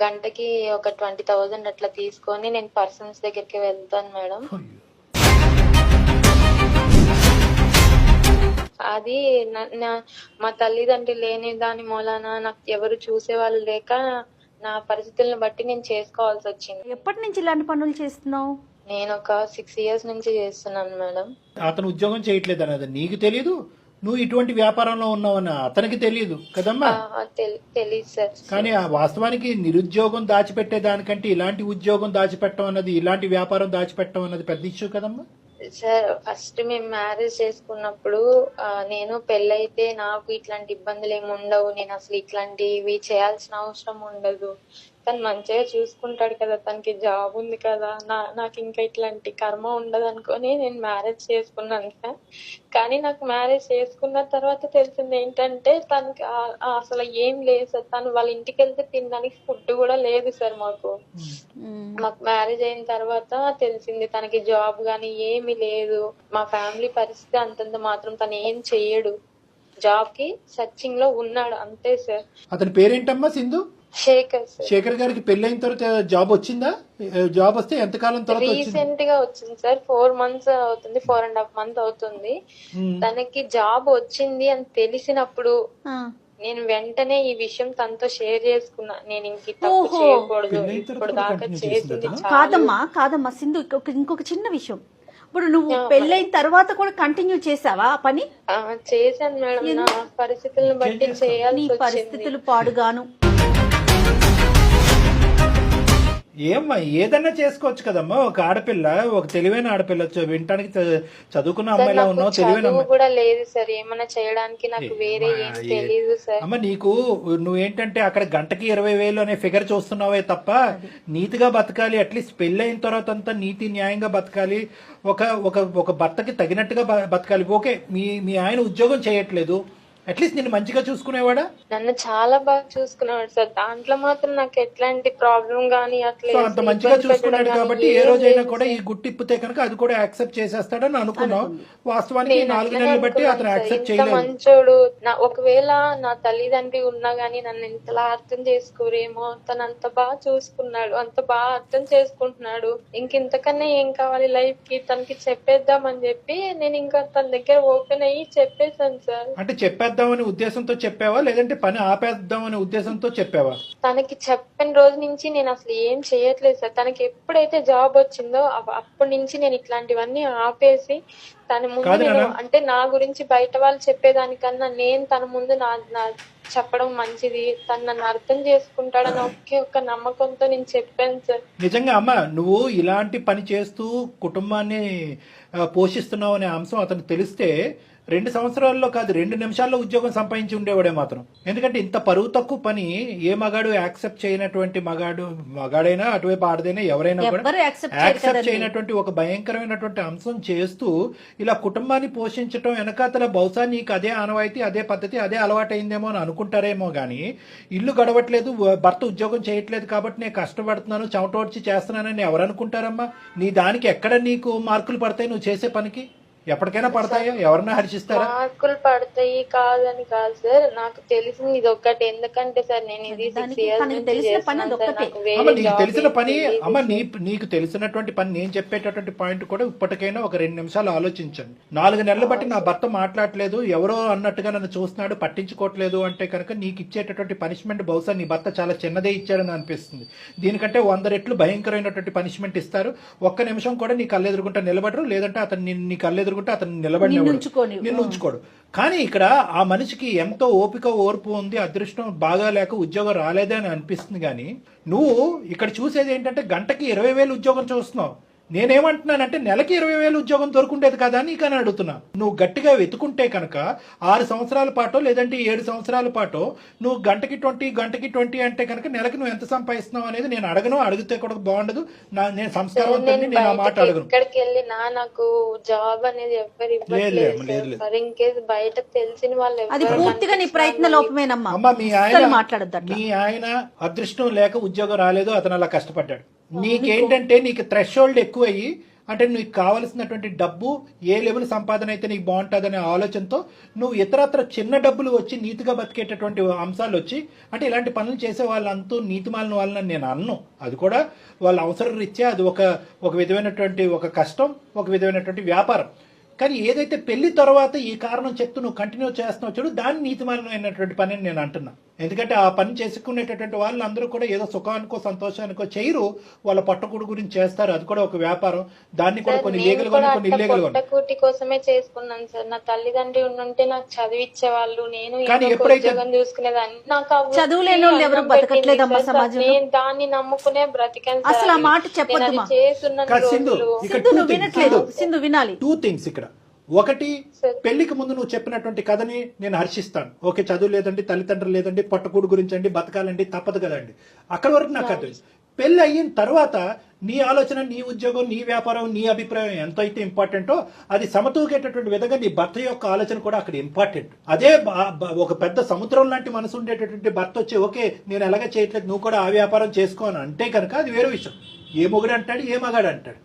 గంటకి ఒక 20,000 అట్లా తీసుకొని నేను పర్సన్స్ దగ్గరికి వెళ్తాను మేడం. అది మా తల్లిదండ్రులు లేని దాని మూలాన నాకు ఎవరు చూసేవాళ్ళు లేక నా పరిస్థితులను బట్టి నేను చేసుకోవాల్సి వచ్చింది. ఎప్పటి నుంచి ఇలాంటి పనులు చేస్తున్నావు? నేను ఒక 6 years నుంచి చేస్తున్నాను మేడం. అతను ఉద్యోగం చేయట్లేదు అన్నది నీకు తెలీదు, నువ్వు ఇటువంటి వ్యాపారంలో ఉన్నావని అతనికి తెలియదు కదమ్మా. తెలీదు సార్. కానీ ఆ వాస్తవానికి నిరుద్యోగం దాచిపెట్టే దానికంటే ఇలాంటి ఉద్యోగం దాచిపెట్టడం అన్నది, ఇలాంటి వ్యాపారం దాచిపెట్టడం అన్నది పెద్ద ఇష్యూ కదమ్మా. సార్ ఫస్ట్ మేము మ్యారేజ్ చేసుకున్నప్పుడు నేను పెళ్ళైతే నాకు ఇట్లాంటి ఇబ్బందులు ఏమి ఉండవు, నేను అసలు ఇట్లాంటివి చేయాల్సిన అవసరం ఉండదు, తను మంచిగా చూసుకుంటాడు కదా, తనకి జాబ్ ఉంది కదా, నాకు ఇంకా ఇట్లాంటి కర్మ ఉండదు అనుకొని నేను మ్యారేజ్ చేసుకున్నాను సార్. కానీ నాకు మ్యారేజ్ చేసుకున్న తర్వాత తెలిసింది ఏంటంటే తనకి అసలు ఏం లేదు సార్. తను వాళ్ళ ఇంటికి వెళ్తే తినడానికి ఫుడ్ కూడా లేదు సార్. మాకు మ్యారేజ్ అయిన తర్వాత తెలిసింది తనకి జాబ్ గానీ ఏమీ లేదు. మా ఫ్యామిలీ పరిస్థితి అంతంత మాత్రం, తను ఏం చెయ్యడు, జాబ్ కి సర్చింగ్ లో ఉన్నాడు అంతే సార్. అతని పేరేంటమ్మా? సింధు శేఖర్ సార్. శేఖర్ గారికి పెళ్ళైన తర్వాత జాబ్ వచ్చిందా? జాబ్ వస్తే ఎంతకాలం తర్వాత రీసెంట్ గా వచ్చింది సార్. 4 months అవుతుంది, 4.5 months అవుతుంది. తనకి జాబ్ వచ్చింది అని తెలిసినప్పుడు నేను వెంటనే ఈ విషయం తనతో షేర్ చేసుకున్నా. నేను ఇంక తప్పు చేయకూడదు, ఇప్పుడు దాకా చేసింది కాదమ్మా సింధు, ఇంకొక చిన్న విషయం. ఇప్పుడు నువ్వు పెళ్ళైన తర్వాత కూడా కంటిన్యూ చేసావా ఆ పని? చేశాను మేడం. నా పరిస్థితులను బట్టి చేయాలి. పరిస్థితులు పాడుగాను. ఏమ్మా ఏదన్నా చేసుకోవచ్చు కదమ్మా. ఒక ఆడపిల్ల, ఒక తెలివైన ఆడపిల్ల, వినటానికి చదువుకున్న అమ్మాయిలా ఉన్నావు, తెలివైన అమ్మాయి కూడా లేదు సార్. ఏమన్నా చేయడానికి నాకు వేరే ఏం తెలియదు సార్. అమ్మ నీకు నువ్వేంటంటే అక్కడ గంటకి 20,000 అనే ఫిగర్ చూస్తున్నావే తప్ప నీతిగా బతకాలి, అట్లీస్ట్ పెళ్ళైన తర్వాత అంతా నీతి న్యాయంగా బతకాలి, ఒక ఒక ఒక భర్తకి తగినట్టుగా బతకాలి. ఓకే, మీ ఆయన ఉద్యోగం చేయట్లేదు, అట్లీస్ట్ నేను మంచిగా చూసుకునేవాడా? నన్ను చాలా బాగా చూసుకునేవాడు సార్. దాంట్లో మాత్రం నాకు ఎట్లాంటి ప్రాబ్లం గానీ అట్లా అంత మంచిగా చూసుకున్నాడు కాబట్టి ఏ రోజైనా కూడా ఈ గుట్టిప్పితే కనుక అది కూడా యాక్సెప్ట్ చేసేస్తాడని అనుకున్నాం. వాస్తవానికి 4 నెలలు బట్టి అతను యాక్సెప్ట్ చేయలేదు. మంచోడు. ఒకవేళ నా తల్లిదండ్రి ఉన్నా గానీ నన్ను ఇంతలా అర్థం చేసుకోరేమో. తను అంత బాగా చూసుకున్నాడు, అంత బాగా అర్థం చేసుకుంటున్నాడు. ఇంతకన్నా ఏం కావాలి లైఫ్ కి? తనకి చెప్పేద్దామని చెప్పి నేను ఇంకా తన దగ్గర ఓపెన్ అయ్యి చెప్పేశాను సార్. అంటే చెప్పేద్దామనే ఉద్దేశంతో చెప్పావా, లేదంటే పని ఆపేద్దామనే ఉద్దేశంతో చెప్పావా? తనకి చెప్పిన రోజు నుంచి నేను అసలు ఏం చేయట్లేదు సార్. తనకి ఎప్పుడైతే జాబ్ వచ్చిందో అప్పటి నుంచి నేను ఇట్లాంటివన్నీ ఆపేసి తన ముందు అంటే నా గురించి బయట వాళ్ళు చెప్పేదానికన్నా నేను తన ముందు నా చెప్పడం మంచిది, తను నన్ను అర్థం చేసుకుంటాడని ఒకే ఒక్క నమ్మకంతో నేను చెప్పాను సార్. నిజంగా అమ్మ, నువ్వు ఇలాంటి పని చేస్తూ కుటుంబాన్ని పోషిస్తున్నావు అనే అంశం అతను తెలిస్తే 2 సంవత్సరాల్లో కాదు 2 నిమిషాల్లో ఉద్యోగం సంపాదించి ఉండేవాడే మాత్రం. ఎందుకంటే ఇంత పరువు తక్కువ పని ఏ మగాడు యాక్సెప్ట్ చేయనటువంటి మగాడైనా అటువైపు ఆడదైనా ఎవరైనా కూడా యాక్సెప్ట్ చేయనటువంటి ఒక భయంకరమైనటువంటి అంశం చేస్తూ ఇలా కుటుంబాన్ని పోషించడం వెనకాతల బహుశా నీకు అదే ఆనవాయితీ, అదే పద్ధతి, అదే అలవాటు అయిందేమో అని అనుకుంటారేమో గానీ, ఇల్లు గడవట్లేదు, భర్త ఉద్యోగం చేయట్లేదు కాబట్టి నేను కష్టపడుతున్నాను, చెమటోడ్చి చేస్తున్నానని ఎవరు అనుకుంటారమ్మా? నీ దానికి ఎక్కడ నీకు మార్కులు పడతాయి? నువ్వు చేసే పనికి ఎప్పటికైనా పడతాయా? ఎవరన్నా హర్షిస్తారా? మార్కులు పడతాయి కాదని కాదు సార్, నాకు తెలిసింది ఇది ఒక్కటి. ఎందుకంటే సార్ నేను ఇది 6 years నుంచి చేస్తున్నాను సార్. నీకు తెలిసిన పని అమ్మ, నీకు తెలిసినటువంటి పని నేను చెప్పేటటువంటి పాయింట్ కూడా ఇప్పటికైనా ఒక 2 నిమిషాలు ఆలోచించండి. 4 నెలలు బట్టి నా భర్త మాట్లాడలేదు, ఎవరో అన్నట్టుగా నన్ను చూస్తున్నాడు, పట్టించుకోవట్లేదు అంటే కనుక నీకు ఇచ్చేటటువంటి పనిష్మెంట్ బహుశా నీ భర్త చాలా చిన్నదే ఇచ్చాడని అనిపిస్తుంది. దీనికంటే 100 రెట్లు భయంకరమైనటువంటి పనిష్మెంట్ ఇస్తారు. ఒక్క నిమిషం కూడా నీ కళ్ళెదురుకుంటా నిలబడరు, లేదంటే అతను నీ కళ్ళెదురు అతను నిన్ను. కానీ ఇక్కడ ఆ మనిషికి ఎంతో ఓపిక ఓర్పు ఉంది, అదృష్టం బాగా లేక ఉద్యోగం రాలేదే అని అనిపిస్తుంది. కానీ నువ్వు ఇక్కడ చూసేది ఏంటంటే గంటకి 20,000 ఉద్యోగం చూస్తున్నావు. నేనేమంటున్నానంటే నెలకి 20,000 ఉద్యోగం దొరుకుండేది కదా నీకని అడుగుతున్నా. నువ్వు గట్టిగా వెతుకుంటే కనుక 6 సంవత్సరాల పాటో లేదంటే 7 సంవత్సరాల పాటో నువ్వు గంటకి 20 అంటే కనుక నెలకి నువ్వు ఎంత సంపాదిస్తున్నావు అనేది నేను అడగను, అడిగితే కూడా బాగుండదు. నేను సంస్కారవంతుని, నేను ఆ మాట అడగను. ఇక్కడికి వెళ్ళినా నాకు జాబ్ అనేది ఎవరు ఇవ్వట్లేదు. ఇంకేస్ బయట తెలిసిన వాళ్ళు అది పూర్తిగా నీ ప్రయత్న లోపమేనమ్మా. అమ్మ, మీ ఆయన అదృష్టం లేక ఉద్యోగం రాలేదు, అతను అలా కష్టపడ్డాడు. నీకేంటంటే నీకు థ్రెషోల్డ్ ఎక్కువయ్యి అంటే నీకు కావలసినటువంటి డబ్బు ఏ లెవెల్ సంపాదన అయితే నీకు బాగుంటుందనే ఆలోచనతో నువ్వు ఇతరత్ర చిన్న డబ్బులు వచ్చి నీతిగా బతికేటటువంటి అంశాలు వచ్చి అంటే ఇలాంటి పనులు చేసే వాళ్ళంతా నీతిమాలిన వాళ్ళని నేను అన్ను. అది కూడా వాళ్ళ అవసరం రీత్యా అది ఒక విధమైనటువంటి ఒక కష్టం, ఒక విధమైనటువంటి వ్యాపారం. కానీ ఏదైతే పెళ్లి తర్వాత ఈ కారణం చెప్తూ నువ్వు కంటిన్యూ చేస్తున్నావు చూడు, దాన్ని నీతిమాలినటువంటి పని అని నేను అంటున్నా. ఎందుకంటే ఆ పని చేసుకునేటటువంటి వాళ్ళు అందరూ కూడా ఏదో సుఖానికో సంతోషానికో చేయరు, వాళ్ళ పట్టకూడు గురించి చేస్తారు. అది కూడా ఒక వ్యాపారం. దాన్ని కూడా కొన్ని లీగల్ గా కొన్ని ఇల్లీగల్ గా పొట్టకూటి కోసమే చేసుకున్నాను సార్. నా తల్లిదండ్రి ఉంటే నాకు చదివిచ్చేవాళ్ళు, నేను కానీ ఏదో ఒక ఎప్పుడైతే ఉద్యోగం చూసుకునేదాన్ని. నాకు ఆ చదువు లేని వాళ్ళు ఎవరు అన్నం బతకట్లేదమ్మా పెట్టింది సార్. సమాజంలో. నేను దాన్ని నమ్ముకునే బ్రతికాను సార్. అసలు ఆ మాట నేను చెప్పొద్దుమా. అది చేస్తున్న కాదు సింధు, రోజులు ఇక్కడ సింధు two నువ్వు things. వినట్లేదు, సింధు వినాలి. 2 things ఇక్కడ. ఒకటి, పెళ్లికి ముందు నువ్వు చెప్పినటువంటి కథని నేను హర్షిస్తాను. ఓకే, చదువు లేదండి, తల్లిదండ్రులు లేదండి, పట్టుకూడు గురించి అండి, బతకాలండి, తప్పదు కదండి, అక్కడి వరకు నాకు అర్థం. పెళ్లి అయిన తర్వాత నీ ఆలోచన, నీ ఉద్యోగం, నీ వ్యాపారం, నీ అభిప్రాయం ఎంత అయితే ఇంపార్టెంటో అది సమతూగేటటువంటి విధంగా నీ భర్త యొక్క ఆలోచన కూడా అక్కడ ఇంపార్టెంట్. అదే ఒక పెద్ద సముద్రం లాంటి మనసు ఉండేటటువంటి భర్త వచ్చి ఓకే నేను ఎలాగ చేయట్లేదు, నువ్వు కూడా ఆ వ్యాపారం చేసుకో అని అంటే కనుక అది వేరే విషయం. ఏ మొగుడు అంటాడు, ఏ మగాడు అంటాడు.